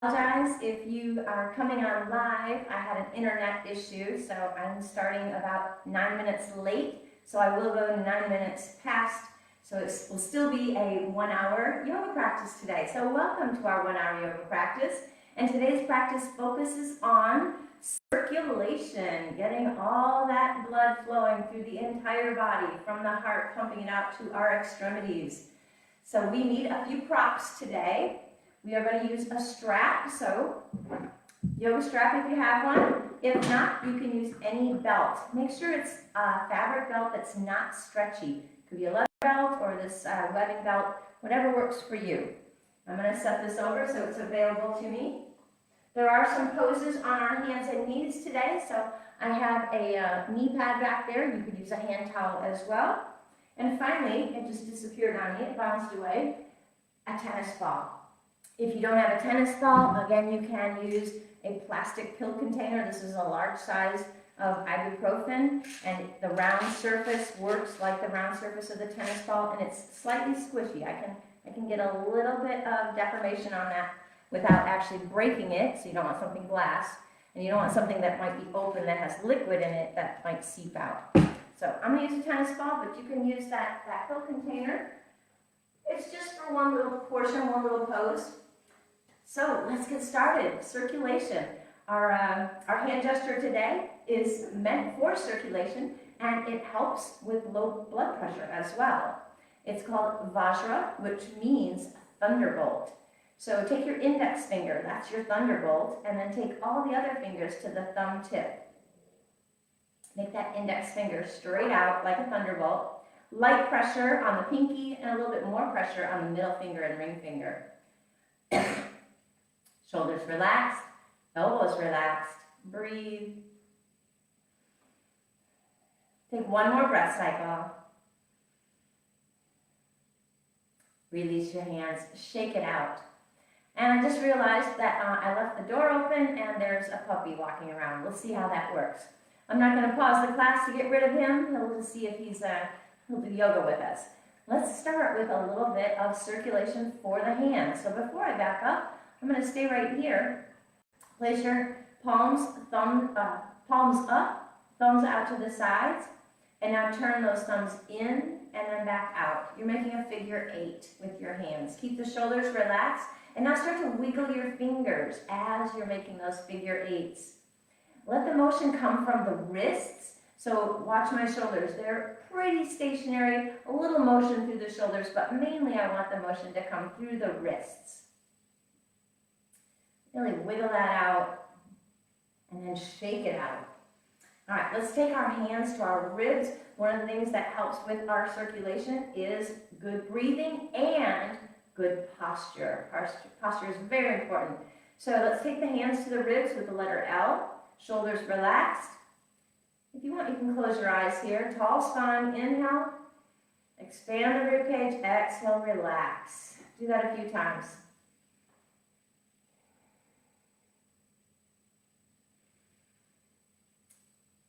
Apologize if you are coming on live. I had an internet issue, so I'm starting about 9 minutes late. So I will go 9 minutes past. So it will still be a 1-hour yoga practice today. So welcome to our 1-hour yoga practice. And today's practice focuses on circulation, getting all that blood flowing through the entire body, from the heart, pumping it out to our extremities. So we need a few props today. We are going to use a strap, so yoga strap if you have one. If not, you can use any belt. Make sure it's a fabric belt that's not stretchy. It could be a leather belt or this webbing belt, whatever works for you. I'm going to set this over so it's available to me. There are some poses on our hands and knees today, so I have a knee pad back there. You could use a hand towel as well. And finally, it just disappeared on me, it bounced away, a tennis ball. If you don't have a tennis ball, again, you can use a plastic pill container. This is a large size of ibuprofen, and the round surface works like the round surface of the tennis ball, and it's slightly squishy. I can get a little bit of deformation on that without actually breaking it, so you don't want something glass, and you don't want something that might be open that has liquid in it that might seep out. So I'm going to use a tennis ball, but you can use that pill container. It's just for one little portion, one little pose. So let's get started. Circulation. Our hand gesture today is meant for circulation, and it helps with low blood pressure as well. It's called Vajra, which means thunderbolt. So take your index finger, that's your thunderbolt, and then take all the other fingers to the thumb tip. Make that index finger straight out like a thunderbolt. Light pressure on the pinky and a little bit more pressure on the middle finger and ring finger. Shoulders relaxed, elbows relaxed. Breathe. Take one more breath cycle. Release your hands, shake it out. And I just realized that I left the door open and there's a puppy walking around. We'll see how that works. I'm not going to pause the class to get rid of him. He'll just see if he'll do yoga with us. Let's start with a little bit of circulation for the hands. So before I back up, I'm going to stay right here. Place your palms up, thumbs out to the sides, and now turn those thumbs in and then back out. You're making a figure 8 with your hands. Keep the shoulders relaxed, and now start to wiggle your fingers as you're making those figure 8s. Let the motion come from the wrists. So watch my shoulders. They're pretty stationary, a little motion through the shoulders, but mainly I want the motion to come through the wrists. Really wiggle that out and then shake it out. All right, let's take our hands to our ribs. One of the things that helps with our circulation is good breathing and good posture. Posture is very important. So let's take the hands to the ribs with the letter L. Shoulders relaxed. If you want, you can close your eyes here. Tall spine, inhale. Expand the ribcage, exhale, relax. Do that a few times.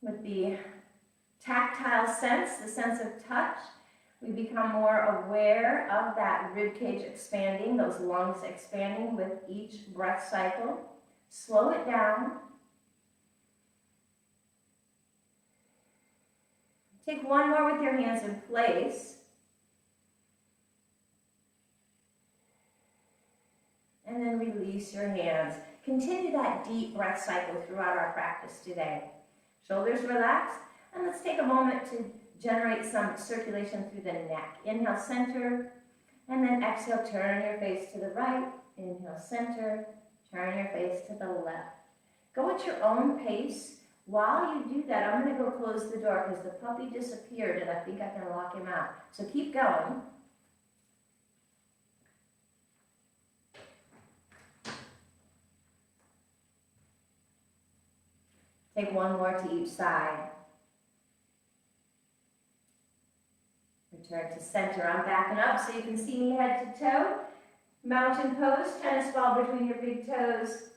With the tactile sense, the sense of touch, we become more aware of that ribcage expanding, those lungs expanding with each breath cycle. Slow it down. Take one more with your hands in place. And then release your hands. Continue that deep breath cycle throughout our practice today. Shoulders relaxed, and let's take a moment to generate some circulation through the neck. Inhale, center, and then exhale, turn your face to the right. Inhale, center, turn your face to the left. Go at your own pace. While you do that, I'm going to go close the door because the puppy disappeared and I think I can lock him out. So keep going. Take one more to each side. Return to center. I'm backing up so you can see me head to toe. Mountain pose, tennis ball between your big toes.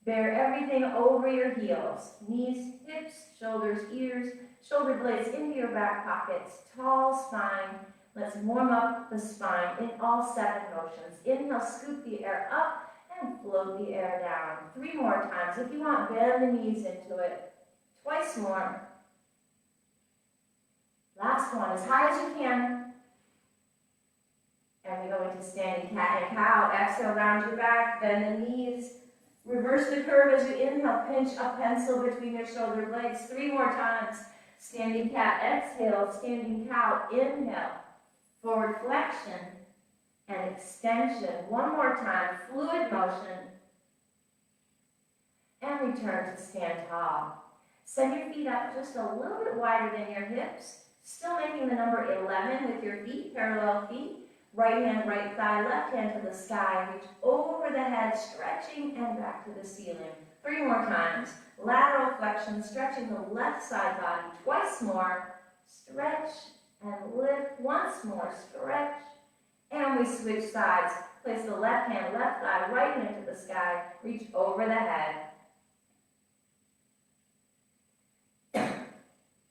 Bear everything over your heels. Knees, hips, shoulders, ears, shoulder blades into your back pockets. Tall spine. Let's warm up the spine in all 7 motions. Inhale, scoop the air up, and float the air down. 3 more times. If you want, bend the knees into it. Twice more. Last one, as high as you can. And we go into standing cat and cow. Exhale, round your back, bend the knees. Reverse the curve as you inhale. Pinch a pencil between your shoulder blades. 3 more times. Standing cat, exhale. Standing cow, inhale. Forward flexion and extension. 1 more time. Fluid motion. And return to stand tall. Send your feet up just a little bit wider than your hips. Still making the number 11 with your feet, parallel feet. Right hand, right thigh, left hand to the sky. Reach over the head, stretching and back to the ceiling. 3 more times. Lateral flexion, stretching the left side body. Twice more. Stretch and lift. Once more. Stretch. And we switch sides. Place the left hand, left thigh, right hand to the sky. Reach over the head.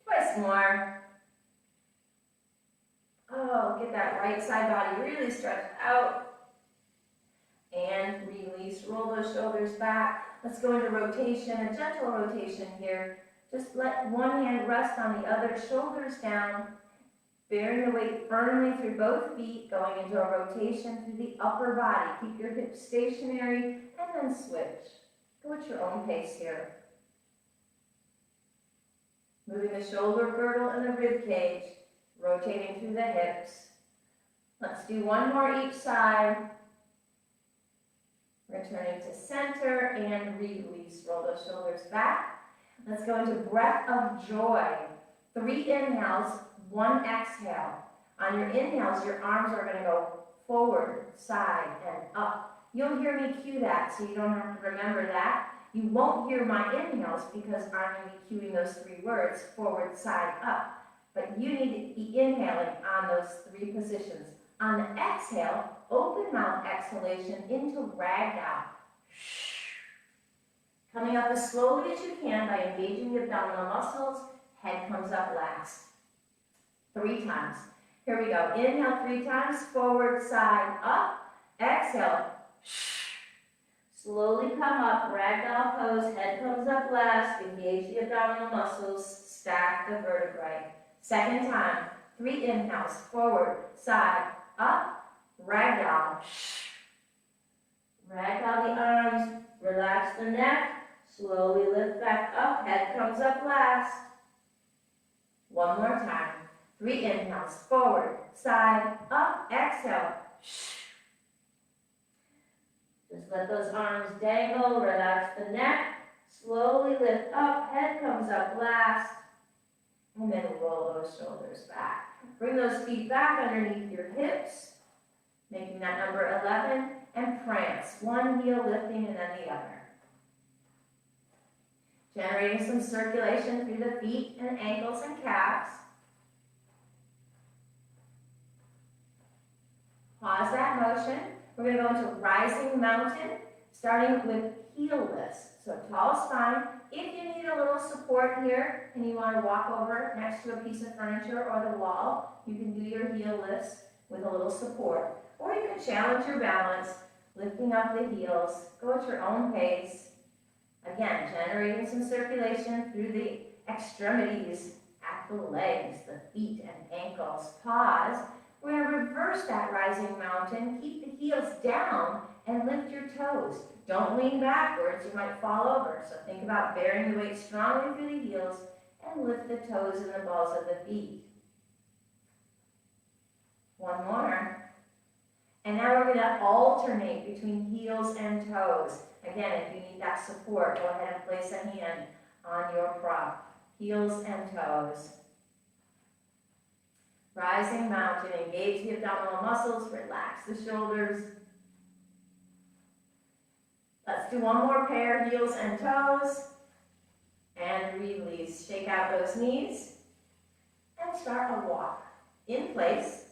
Twice more. Oh, get that right side body really stretched out. And release. Roll those shoulders back. Let's go into rotation, a gentle rotation here. Just let one hand rest on the other, shoulders down. Bearing the weight firmly through both feet, going into a rotation through the upper body. Keep your hips stationary and then switch. Go at your own pace here. Moving the shoulder girdle and the rib cage. Rotating through the hips. Let's do 1 more each side. Returning to center and release. Roll those shoulders back. Let's go into breath of joy. 3 inhales, 1 exhale. On your inhales, your arms are going to go forward, side, and up. You'll hear me cue that, so you don't have to remember that. You won't hear my inhales because I'm going to be cueing those 3 words, forward, side, up. But you need to be inhaling on those 3 positions. On the exhale, open mouth exhalation into ragdoll. Coming up as slowly as you can by engaging the abdominal muscles. Head comes up last. 3 times. Here we go. Inhale 3 times. Forward, side, up. Exhale. Slowly come up. Ragdoll pose. Head comes up last. Engage the abdominal muscles. Stack the vertebrae. 2nd time. 3 inhales. Forward, side, up. Ragdoll. Ragdoll the arms. Relax the neck. Slowly lift back up. Head comes up last. 1 more time. 3 inhales. Forward, side, up. Exhale. Just let those arms dangle. Relax the neck. Slowly lift up. Head comes up last. And then roll those shoulders back. Bring those feet back underneath your hips, making that number 11, and prance. 1 heel lifting and then the other. Generating some circulation through the feet and ankles and calves. Pause that motion. We're going to go into rising mountain, starting with heel lifts. So tall spine. If you need a little support here and you want to walk over next to a piece of furniture or the wall, you can do your heel lifts with a little support. Or you can challenge your balance, lifting up the heels. Go at your own pace. Again, generating some circulation through the extremities at the legs, the feet and ankles. Pause. We're going to reverse that rising mountain. Keep the heels down and lift your toes. Don't lean backwards, you might fall over. So think about bearing the weight strongly through the heels and lift the toes and the balls of the feet. 1 more. And now we're going to alternate between heels and toes. Again, if you need that support, go ahead and place a hand on your prop. Heels and toes. Rising mountain, engage the abdominal muscles, relax the shoulders. Let's do 1 more pair, heels and toes. And release. Shake out those knees. And start a walk. In place.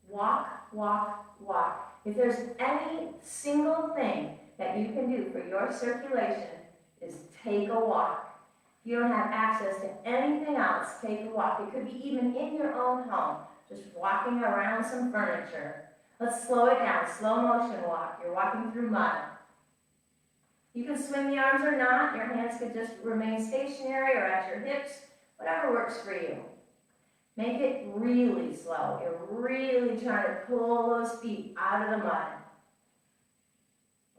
Walk, walk, walk. If there's any single thing that you can do for your circulation is take a walk. If you don't have access to anything else, take a walk. It could be even in your own home, just walking around some furniture. Let's slow it down. Slow motion walk. You're walking through mud. You can swing the arms or not. Your hands could just remain stationary or at your hips, whatever works for you. Make it really slow. You're really trying to pull those feet out of the mud.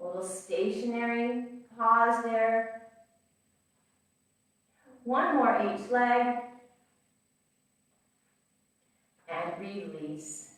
A little stationary pause there. One more each leg. And release.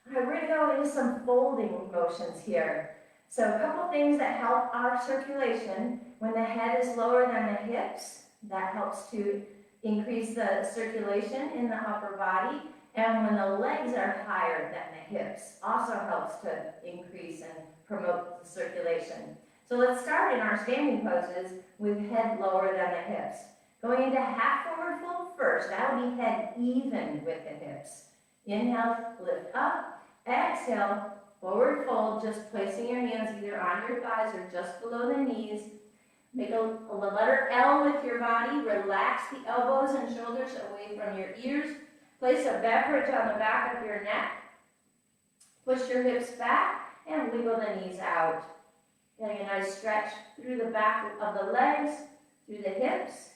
All right, we're going to go into some folding motions here. So a couple things that help our circulation. When the head is lower than the hips, that helps to increase the circulation in the upper body. And when the legs are higher than the hips, also helps to increase and promote the circulation. So let's start in our standing poses with head lower than the hips. Going into half forward fold first. That'll be head even with the hips. Inhale, lift up. Exhale, forward fold, just placing your hands either on your thighs or just below the knees. Make a letter L with your body. Relax the elbows and shoulders away from your ears. Place a beverage on the back of your neck. Push your hips back and wiggle the knees out. Getting a nice stretch through the back of the legs, through the hips.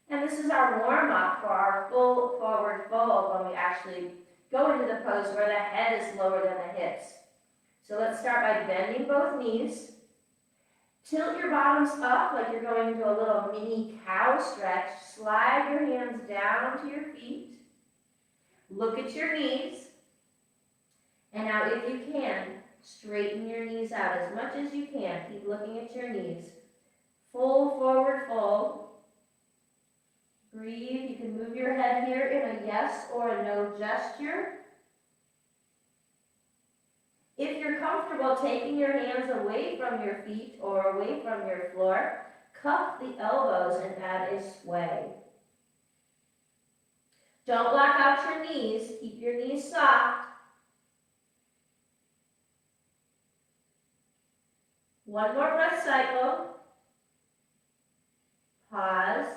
And this is our warm-up for our full forward fold when we actually go into the pose where the head is lower than the hips. So let's start by bending both knees. Tilt your bottoms up like you're going into a little mini cow stretch. Slide your hands down to your feet. Look at your knees. And now if you can, straighten your knees out as much as you can. Keep looking at your knees. Full forward fold. Breathe. You can move your head here in a yes or a no gesture. If you're comfortable taking your hands away from your feet or away from your floor, cup the elbows and add a sway. Don't block out your knees. Keep your knees soft. One more breath cycle. Pause.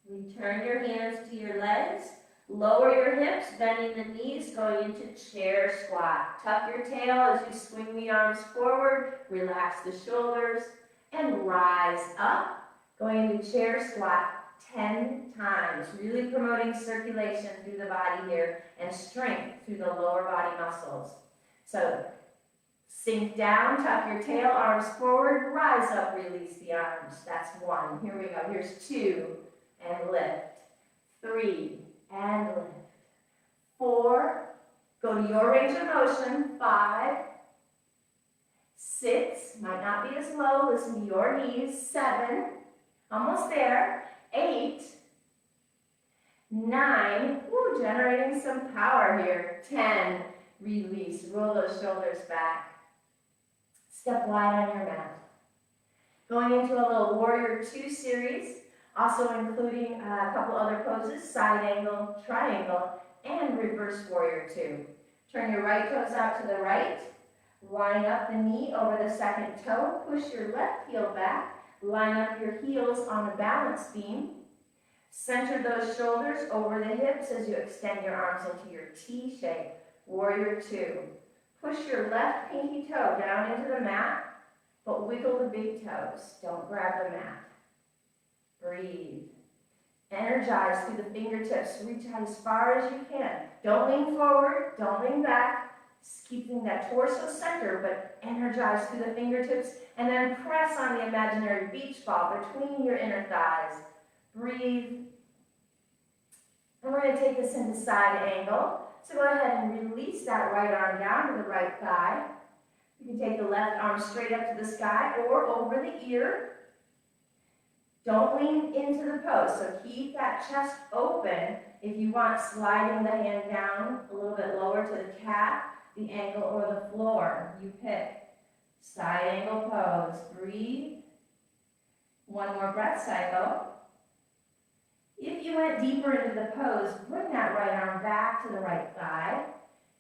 Return your hands to your legs. Lower your hips, bending the knees, going into chair squat. Tuck your tail as you swing the arms forward. Relax the shoulders and rise up. Going into chair squat 10 times. Really promoting circulation through the body here and strength through the lower body muscles. So sink down, tuck your tail, arms forward, rise up, release the arms. That's one. Here we go. Here's 2. And lift. 3, and lift. 4, go to your range of motion. 5, 6, might not be as low, listen to your knees. 7, almost there. 8, 9, woo, generating some power here. 10, release, roll those shoulders back. Step wide on your mat. Going into a little Warrior 2 series. Also including a couple other poses, side angle, triangle, and reverse warrior 2. Turn your right toes out to the right. Line up the knee over the second toe. Push your left heel back. Line up your heels on the balance beam. Center those shoulders over the hips as you extend your arms into your T shape. Warrior 2. Push your left pinky toe down into the mat, but wiggle the big toes. Don't grab the mat. Breathe. Energize through the fingertips. Reach out as far as you can. Don't lean forward. Don't lean back. Just keeping that torso center, but energize through the fingertips. And then press on the imaginary beach ball between your inner thighs. Breathe. And we're going to take this into side angle. So go ahead and release that right arm down to the right thigh. You can take the left arm straight up to the sky or over the ear. Don't lean into the pose, so keep that chest open. If you want, sliding the hand down a little bit lower to the calf, the ankle, or the floor. You pick. Side angle pose. Breathe. One more breath cycle. If you went deeper into the pose, bring that right arm back to the right thigh.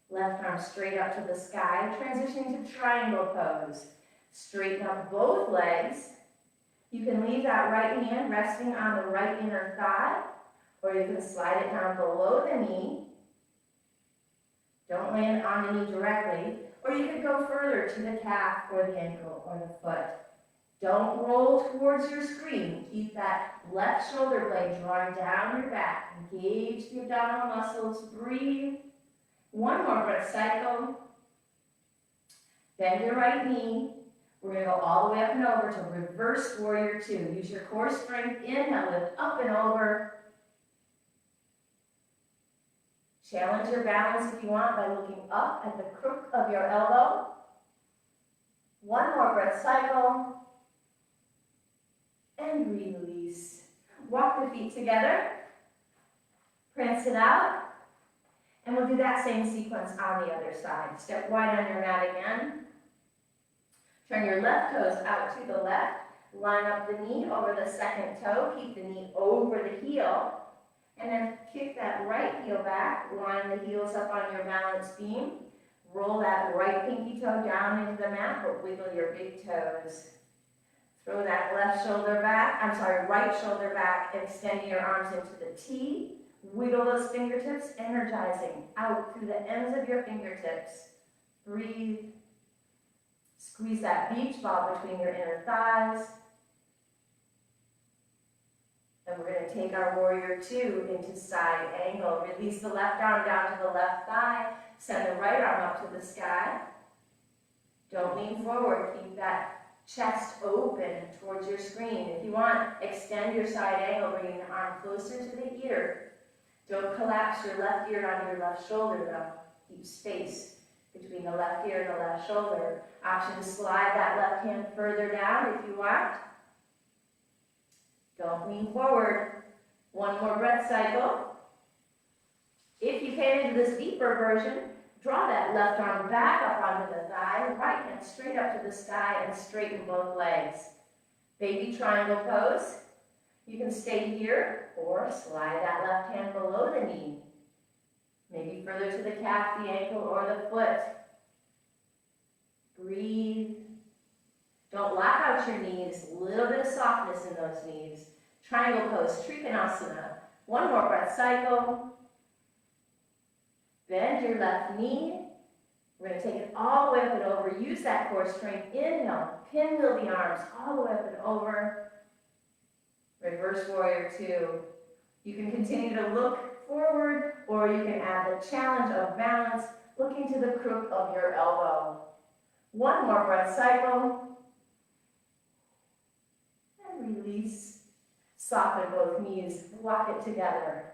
Left arm straight up to the sky. Transitioning to triangle pose. Straighten up both legs. You can leave that right hand resting on the right inner thigh, or you can slide it down below the knee. Don't land on the knee directly, or you could go further to the calf or the ankle or the foot. Don't roll towards your screen. Keep that left shoulder blade drawing down your back. Engage the abdominal muscles. Breathe. One more breath cycle. Bend your right knee. We're going to go all the way up and over to reverse warrior two. Use your core strength. Inhale, lift up and over. Challenge your balance if you want by looking up at the crook of your elbow. One more breath cycle. And release. Walk the feet together. Prance it out. And we'll do that same sequence on the other side. Step wide on your mat again. Turn your left toes out to the left. Line up the knee over the second toe. Keep the knee over the heel. And then kick that right heel back. Line the heels up on your balance beam. Roll that right pinky toe down into the mat, but wiggle your big toes. Throw that right shoulder back, extending your arms into the T. Wiggle those fingertips, energizing out through the ends of your fingertips. Breathe. Squeeze that beach ball between your inner thighs. And we're going to take our warrior two into side angle. Release the left arm down to the left thigh. Send the right arm up to the sky. Don't lean forward. Keep that chest open towards your screen. If you want, extend your side angle, bringing the arm closer to the ear. Don't collapse your left ear onto your left shoulder, though. Keep space between the left ear and the left shoulder. Option to slide that left hand further down if you want. Don't lean forward. One more breath cycle. If you came into this deeper version, draw that left arm back up onto the thigh, right hand straight up to the sky, and straighten both legs. Baby triangle pose. You can stay here or slide that left hand below the knee. Maybe further to the calf, the ankle, or the foot. Breathe. Don't lock out your knees. A little bit of softness in those knees. Triangle pose, Trikonasana. One more breath cycle. Bend your left knee. We're going to take it all the way up and over. Use that core strength. Inhale. Pinwheel the arms all the way up and over. Reverse warrior two. You can continue to look forward, or you can add the challenge of balance, looking to the crook of your elbow. One more breath cycle. And release. Soften both knees. Walk it together.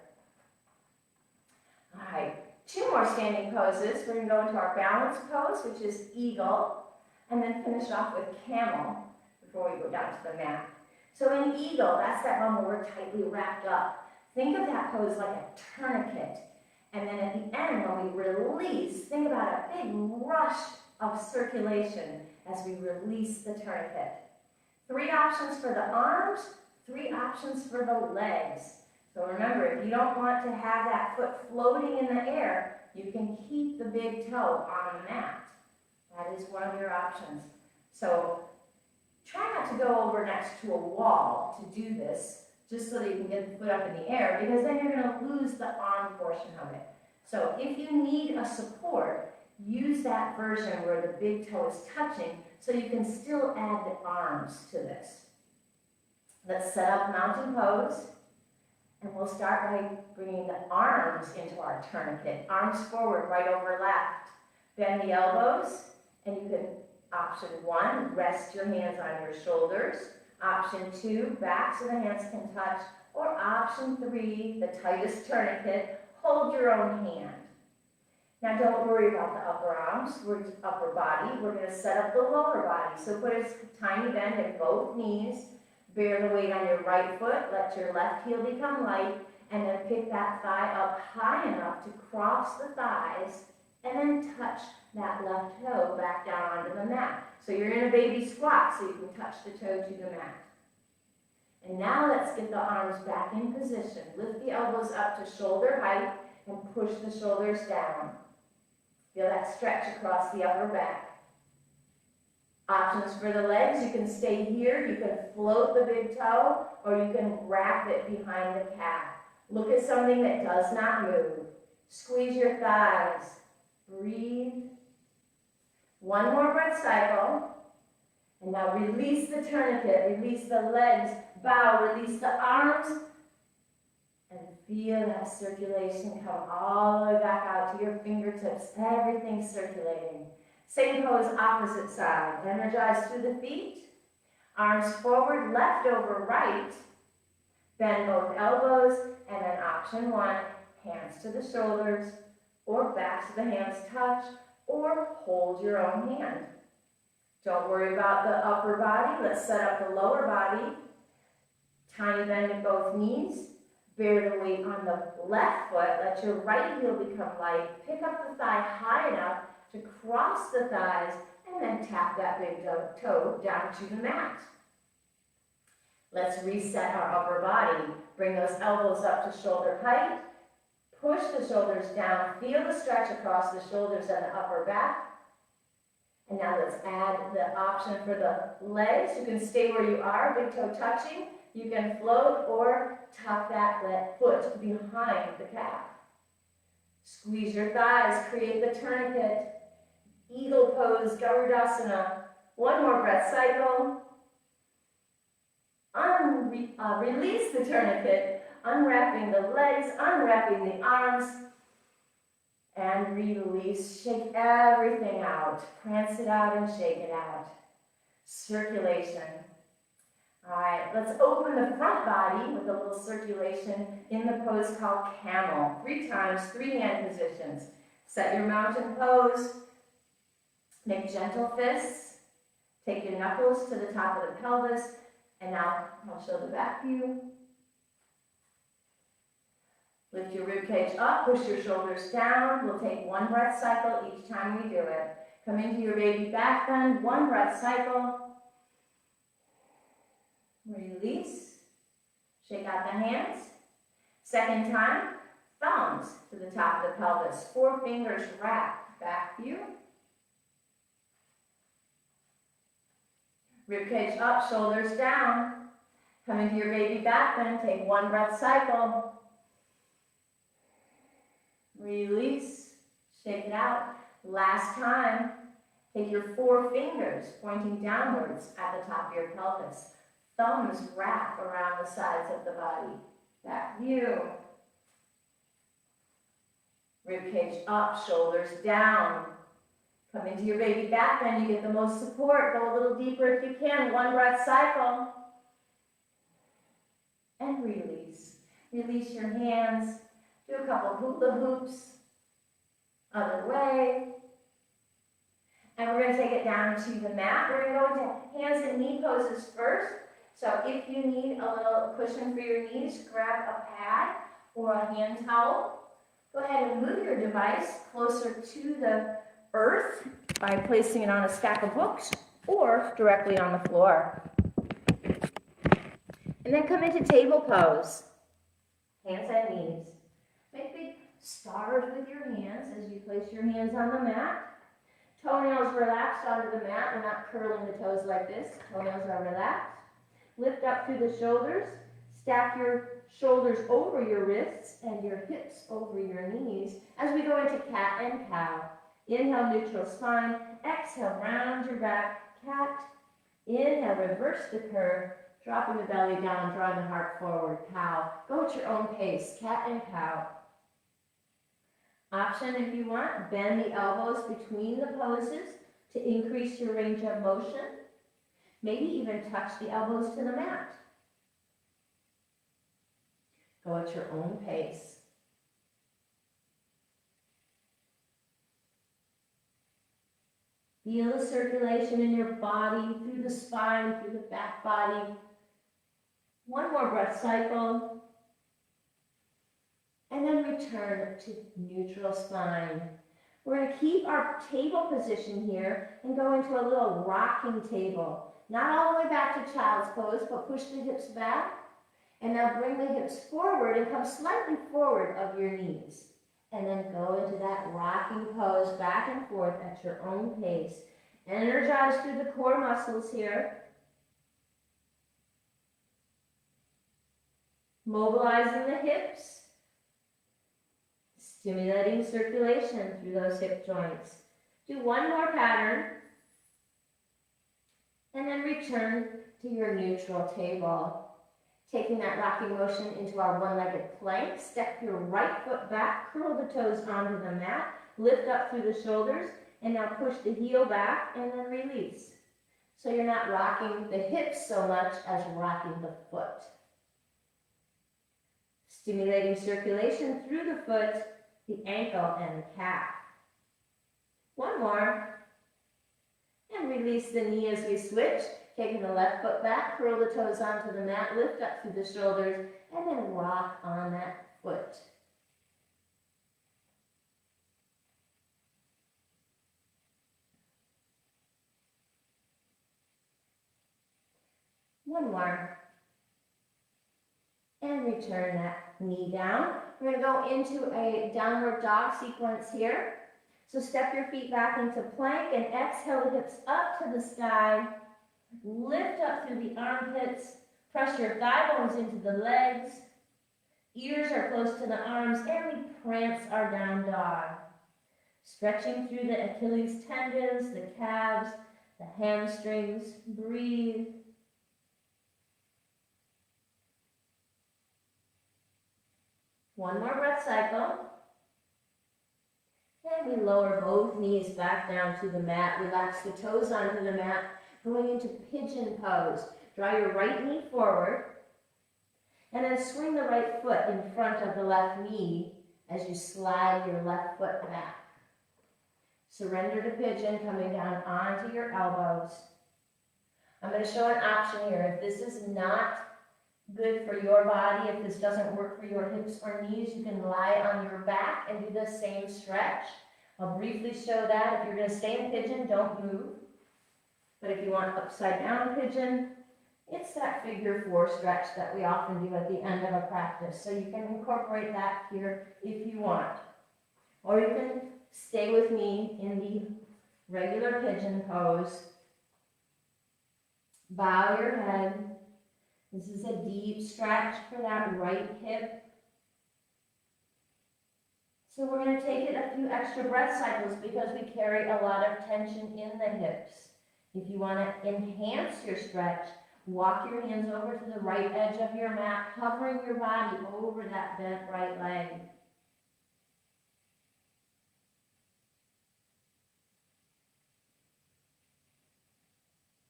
All right. Two more standing poses. We're going to go into our balance pose, which is eagle, and then finish off with camel before we go down to the mat. So in eagle, that's that one where we're tightly wrapped up. Think of that pose like a tourniquet. And then at the end, when we release, think about a big rush of circulation as we release the tourniquet. 3 options for the arms, 3 options for the legs. So remember, if you don't want to have that foot floating in the air, you can keep the big toe on the mat. That is one of your options. So try not to go over next to a wall to do this, just so that you can get the foot up in the air, because then you're going to lose the arm portion of it. So if you need a support, use that version where the big toe is touching so you can still add the arms to this. Let's set up mountain pose. And we'll start by bringing the arms into our tourniquet. Arms forward, right over left. Bend the elbows, and you can, option 1, rest your hands on your shoulders. Option 2, back so the hands can touch. Or option 3, the tightest tourniquet, hold your own hand. Now don't worry about the upper arms, upper body. We're going to set up the lower body. So put a tiny bend in both knees. Bear the weight on your right foot, let your left heel become light, and then pick that thigh up high enough to cross the thighs, and then touch that left toe back down onto the mat. So you're in a baby squat, so you can touch the toe to the mat. And now let's get the arms back in position. Lift the elbows up to shoulder height, and push the shoulders down. Feel that stretch across the upper back. Options for the legs, you can stay here, you can float the big toe, or you can wrap it behind the calf. Look at something that does not move. Squeeze your thighs. Breathe. One more breath cycle. And now release the tourniquet, release the legs, bow, release the arms, and feel that circulation come all the way back out to your fingertips, everything circulating. Same pose, opposite side. Energize through the feet, arms forward, left over right. Bend both elbows, and then option one, hands to the shoulders, or back to the hands touch, or hold your own hand. Don't worry about the upper body. Let's set up the lower body. Tiny bend in both knees. Bear the weight on the left foot. Let your right heel become light. Pick up the thigh high enough to cross the thighs, and then tap that big toe down to the mat. Let's reset our upper body. Bring those elbows up to shoulder height. Push the shoulders down. Feel the stretch across the shoulders and the upper back. And now let's add the option for the legs. You can stay where you are, big toe touching. You can float or tuck that foot behind the calf. Squeeze your thighs, create the tourniquet. Eagle pose, Garudasana. One more breath cycle. Release the tourniquet, unwrapping the legs, unwrapping the arms. And release, shake everything out. Prance it out and shake it out. Circulation. All right, let's open the front body with a little circulation in the pose called camel. 3 times, 3 hand positions. Set your mountain pose. Make gentle fists. Take your knuckles to the top of the pelvis. And now I'll show the back view. Lift your ribcage up, push your shoulders down. We'll take 1 breath cycle each time we do it. Come into your baby back bend, 1 breath cycle. Release. Shake out the hands. Second time, thumbs to the top of the pelvis. 4 fingers wrap, back view. Ribcage up, shoulders down. Come into your baby back bend, take 1 breath cycle. Release, shake it out. Last time, take your 4 fingers pointing downwards at the top of your pelvis. Thumbs wrap around the sides of the body. Back view. Ribcage up, shoulders down. Come into your baby back bend, you get the most support. Go a little deeper if you can. 1 breath cycle. And release. Release your hands. Do a couple hula hoops. Other way. And we're going to take it down to the mat. We're going to go into hands and knee poses first. So if you need a little cushion for your knees, grab a pad or a hand towel. Go ahead and move your device closer to the earth by placing it on a stack of books or directly on the floor. And then come into table pose. Hands and knees. Make big stars with your hands as you place your hands on the mat. Toenails relaxed onto the mat. We're not curling the toes like this. Toenails are relaxed. Lift up through the shoulders. Stack your shoulders over your wrists and your hips over your knees as we go into cat and cow. Inhale, neutral spine. Exhale, round your back, cat. Inhale, reverse the curve. Dropping the belly down, drawing the heart forward, cow. Go at your own pace, cat and cow. Option if you want, bend the elbows between the poses to increase your range of motion. Maybe even touch the elbows to the mat. Go at your own pace. Feel the circulation in your body, through the spine, through the back body. 1 more breath cycle. And then return to neutral spine. We're going to keep our table position here and go into a little rocking table. Not all the way back to child's pose, but push the hips back. And now bring the hips forward and come slightly forward of your knees. And then go into that rocking pose back and forth at your own pace. Energize through the core muscles here. Mobilizing the hips. stimulating circulation through those hip joints. Do one more pattern, and then return to your neutral table. Taking that rocking motion into our one-legged plank, step your right foot back, curl the toes onto the mat, lift up through the shoulders, and now push the heel back and then release. So you're not rocking the hips so much as rocking the foot. Stimulating circulation through the foot, the ankle, and the calf. One more. And release the knee as we switch. Taking the left foot back, curl the toes onto the mat, lift up through the shoulders, and then rock on that foot. One more. And return that knee down. We're going to go into a downward dog sequence here. So step your feet back into plank and exhale the hips up to the sky. Lift up through the armpits. Press your thigh bones into the legs. Ears are close to the arms, and we prance our down dog. Stretching through the Achilles tendons, the calves, the hamstrings. Breathe. One more breath cycle. And we lower both knees back down to the mat. Relax the toes onto the mat. Going into pigeon pose. Draw your right knee forward. And then swing the right foot in front of the left knee as you slide your left foot back. Surrender to pigeon, coming down onto your elbows. I'm going to show an option here. If this is not good for your body, if this doesn't work for your hips or knees, you can lie on your back and do the same stretch. I'll briefly show that. If you're going to stay in pigeon, don't move. But if you want upside down pigeon, it's that figure 4 stretch that we often do at the end of a practice. So you can incorporate that here if you want. Or you can stay with me in the regular pigeon pose. Bow your head. This is a deep stretch for that right hip. So we're going to take it a few extra breath cycles because we carry a lot of tension in the hips. If you want to enhance your stretch, walk your hands over to the right edge of your mat, hovering your body over that bent right leg.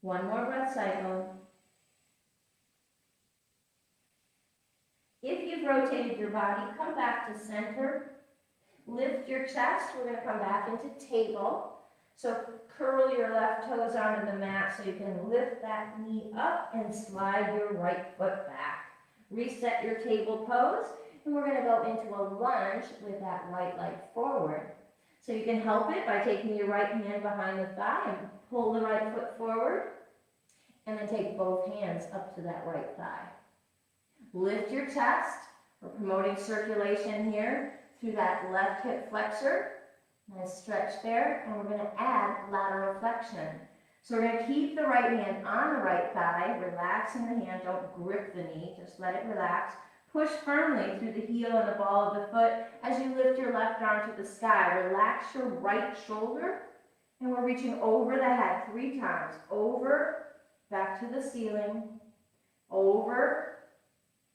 One more breath cycle. If you've rotated your body, come back to center. Lift your chest. We're going to come back into table. So curl your left toes onto the mat so you can lift that knee up and slide your right foot back. Reset your table pose, and we're going to go into a lunge with that right leg forward. So you can help it by taking your right hand behind the thigh and pull the right foot forward, and then take both hands up to that right thigh. Lift your chest. We're promoting circulation here through that left hip flexor. Nice stretch there, and we're going to add lateral flexion. So we're going to keep the right hand on the right thigh, relaxing the hand, don't grip the knee, just let it relax. Push firmly through the heel and the ball of the foot as you lift your left arm to the sky. Relax your right shoulder, and we're reaching over the head 3 times. Over, back to the ceiling, over,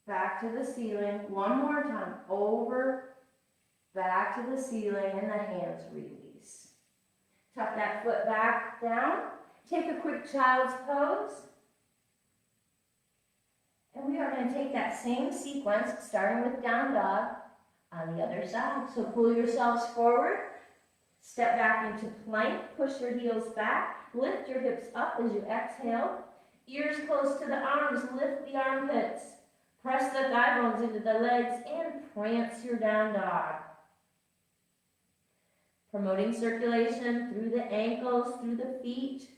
back to the ceiling. One more time, over, back to the ceiling, and the hands release. Tuck that foot back down. Take a quick child's pose. And we are going to take that same sequence, starting with down dog, on the other side. So pull yourselves forward. Step back into plank. Push your heels back. Lift your hips up as you exhale. Ears close to the arms. Lift the armpits. Press the thigh bones into the legs and prance your down dog. Promoting circulation through the ankles, through the feet.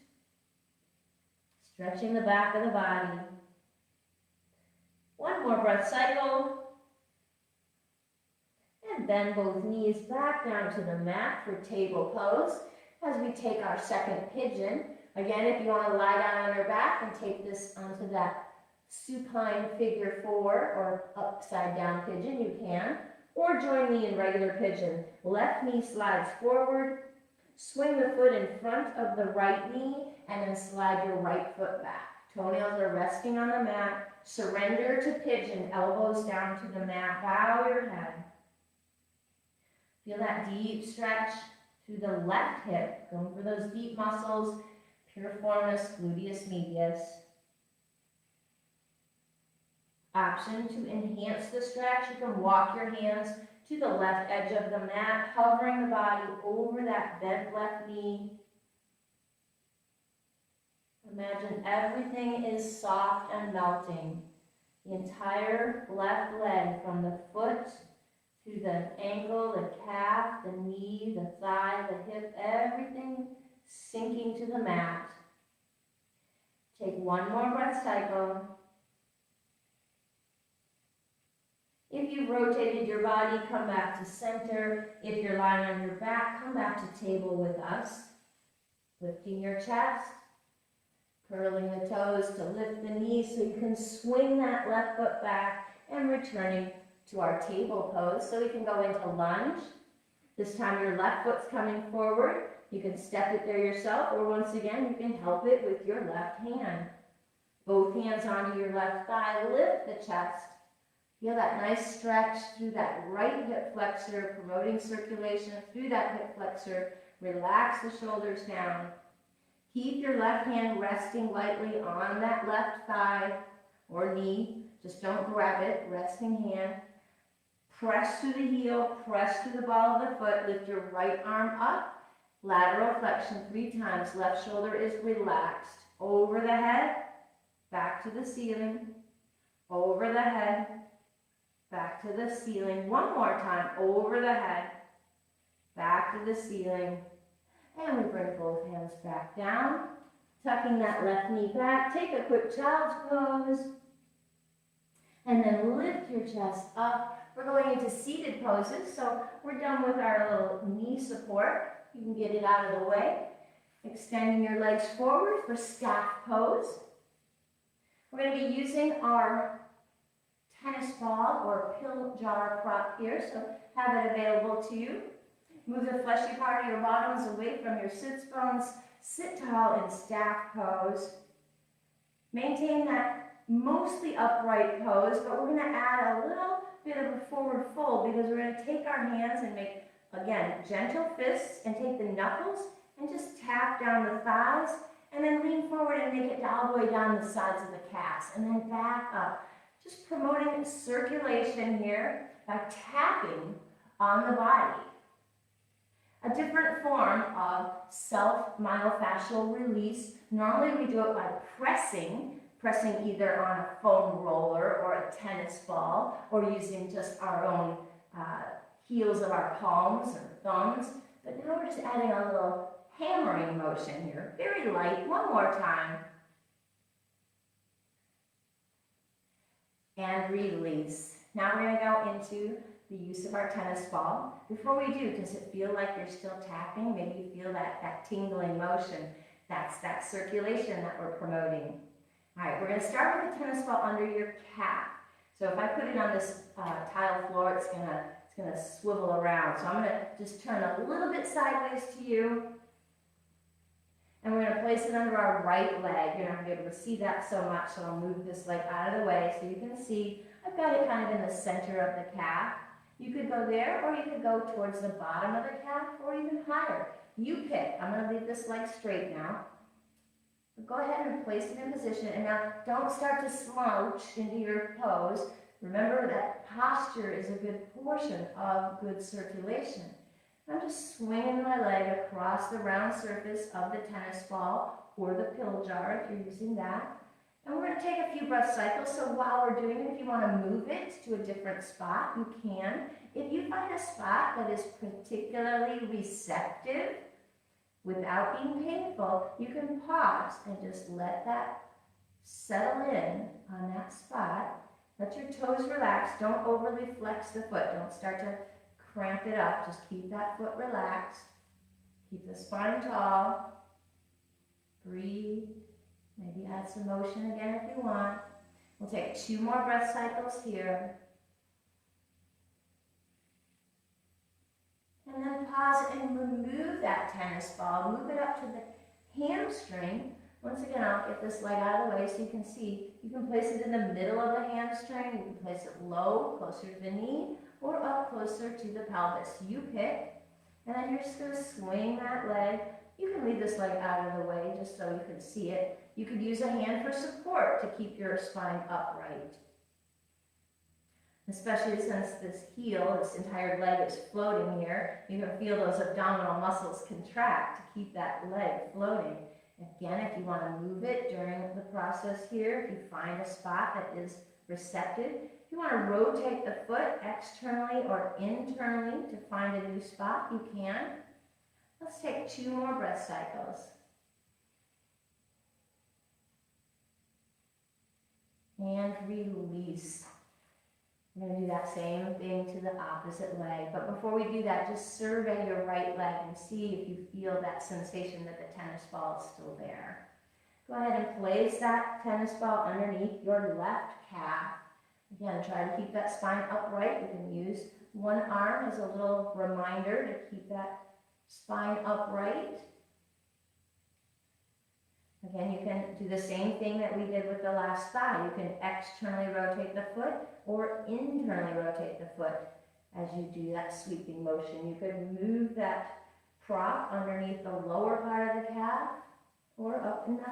Stretching the back of the body. One more breath cycle. And bend both knees back down to the mat for table pose as we take our second pigeon. Again, if you want to lie down on your back and take this onto that supine figure 4 or upside down pigeon, you can. Or join me in regular pigeon. Left knee slides forward, swing the foot in front of the right knee, and then slide your right foot back. Toenails are resting on the mat. Surrender to pigeon, elbows down to the mat, bow your head. Feel that deep stretch through the left hip, going for those deep muscles, piriformis, gluteus medius. Option to enhance the stretch, you can walk your hands to the left edge of the mat, hovering the body over that bent left knee. Imagine everything is soft and melting. The entire left leg from the foot to the ankle, the calf, the knee, the thigh, the hip, everything sinking to the mat. Take one more breath cycle. If you've rotated your body, come back to center. If you're lying on your back, come back to table with us. Lifting your chest, curling the toes to lift the knees so you can swing that left foot back, and returning to our table pose. So we can go into lunge. This time your left foot's coming forward. You can step it there yourself, or once again, you can help it with your left hand. Both hands onto your left thigh, lift the chest. Feel that nice stretch through that right hip flexor, promoting circulation through that hip flexor. Relax the shoulders down. Keep your left hand resting lightly on that left thigh or knee. Just don't grab it, resting hand. Press through the heel, press through the ball of the foot. Lift your right arm up. Lateral flexion 3 times. Left shoulder is relaxed. Over the head, back to the ceiling. Over the head, back to the ceiling. One more time. Over the head, back to the ceiling. And we bring both hands back down. Tucking that left knee back. Take a quick child's pose. And then lift your chest up. We're going into seated poses. So we're done with our little knee support. You can get it out of the way. Extending your legs forward for staff pose. We're going to be using our tennis ball or pill jar prop here, so have it available to you. Move the fleshy part of your bottoms away from your sits bones. Sit tall in staff pose. Maintain that mostly upright pose, but we're going to add a little bit of a forward fold because we're going to take our hands and make, again, gentle fists and take the knuckles and just tap down the thighs and then lean forward and make it all the way down the sides of the calves and then back up. Just promoting circulation here by tapping on the body. A different form of self-myofascial release. Normally we do it by pressing either on a foam roller or a tennis ball, or using just our own heels of our palms or thumbs. But now we're just adding a little hammering motion here. Very light. One more time. And release. Now we're going to go into the use of our tennis ball. Before we do, does it feel like you're still tapping? Maybe you feel that tingling motion. That's that circulation that we're promoting. All right, we're going to start with the tennis ball under your calf. So if I put it on this tile floor, it's going to swivel around. So I'm going to just turn a little bit sideways to you. And we're going to place it under our right leg. You're not going to be able to see that so much, so I'll move this leg out of the way so you can see. I've got it kind of in the center of the calf. You could go there, or you could go towards the bottom of the calf, or even higher. You pick. I'm going to leave this leg straight now. Go ahead and place it in position. And now don't start to slouch into your pose. Remember that posture is a good portion of good circulation. I'm just swinging my leg across the round surface of the tennis ball or the pill jar if you're using that. And we're going to take a few breath cycles. So while we're doing it, if you want to move it to a different spot, you can. If you find a spot that is particularly receptive without being painful, you can pause and just let that settle in on that spot. Let your toes relax. Don't overly flex the foot. Don't start to cramp it up. Just keep that foot relaxed. Keep the spine tall. Breathe. Maybe add some motion again if you want. We'll take 2 more breath cycles here. And then pause and remove that tennis ball. Move it up to the hamstring. Once again, I'll get this leg out of the way so you can see. You can place it in the middle of the hamstring. You can place it low, closer to the knee, or up closer to the pelvis. You pick. And then you're just going to swing that leg. You can leave this leg out of the way just so you can see it. You could use a hand for support to keep your spine upright. Especially since this heel, this entire leg is floating here, you can feel those abdominal muscles contract to keep that leg floating. Again, if you want to move it during the process here, if you find a spot that is receptive, if you want to rotate the foot externally or internally to find a new spot, you can. Let's take 2 more breath cycles. And release. We're going to do that same thing to the opposite leg. But before we do that, just survey your right leg and see if you feel that sensation that the tennis ball is still there. Go ahead and place that tennis ball underneath your left calf. Again, try to keep that spine upright. You can use one arm as a little reminder to keep that spine upright. Again, you can do the same thing that we did with the last thigh. You can externally rotate the foot or internally rotate the foot as you do that sweeping motion. You could move that prop underneath the lower part of the calf or up in the